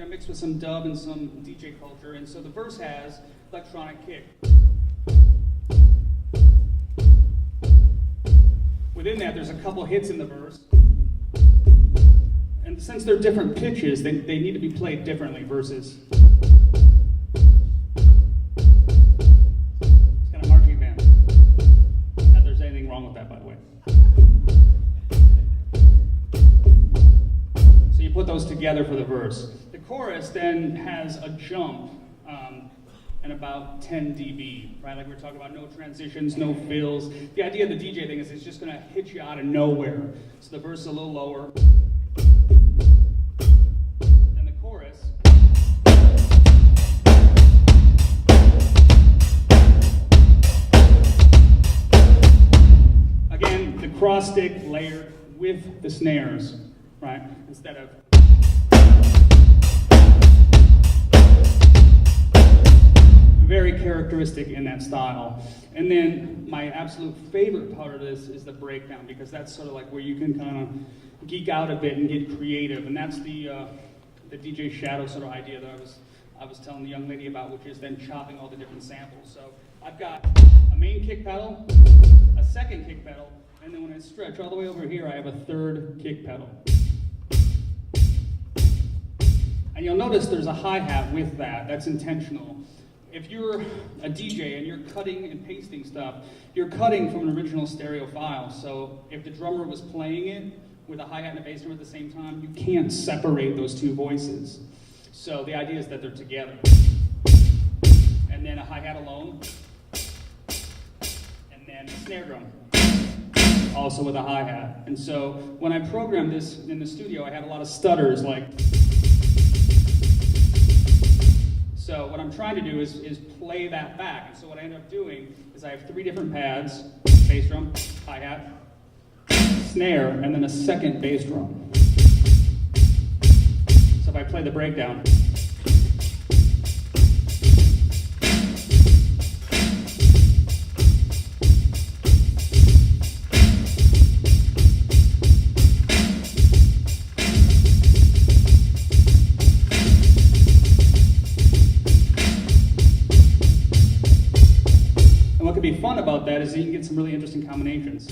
mixed with some dub and some DJ culture. And so the verse has electronic kick. Within that, there's a couple hits in the verse. And since they're different pitches, they need to be played differently versus. It's kind of marching band. Not that there's anything wrong with that, by the way. So you put those together for the verse. The chorus then has a jump and about 10 dB, right? Like we were talking about, no transitions, no fills. The idea of the DJ thing is it's just gonna hit you out of nowhere. So the verse is a little lower. Then the chorus. Again, the cross stick layered with the snares, right? Instead of. Very characteristic in that style. And then my absolute favorite part of this is the breakdown, because that's sort of like where you can kind of geek out a bit and get creative. And that's the DJ Shadow sort of idea that I was telling the young lady about, which is then chopping all the different samples. So I've got a main kick pedal, a second kick pedal, and then when I stretch all the way over here, I have a third kick pedal. And you'll notice there's a hi-hat with that. That's intentional. If you're a DJ and you're cutting and pasting stuff, you're cutting from an original stereo file. So if the drummer was playing it with a hi-hat and a bass drum at the same time, you can't separate those two voices. So the idea is that they're together. And then a hi-hat alone, and then a snare drum, also with a hi-hat. And so when I programmed this in the studio, I had a lot of stutters, like. So what I'm trying to do is play that back. And so what I end up doing is I have 3 different pads: bass drum, hi-hat, snare, and then a second bass drum. So if I play the breakdown. What could be fun about that is that you can get some really interesting combinations.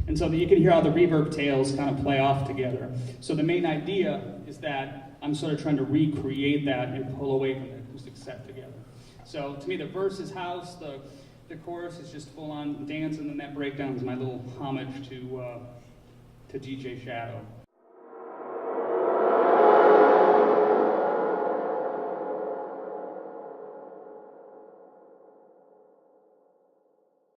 And so that you can hear how the reverb tails kind of play off together. So the main idea is that I'm sort of trying to recreate that and pull away from the acoustic set together. So to me, the verse is house, the chorus is just full on dance, and then that breakdown is my little homage to DJ Shadow.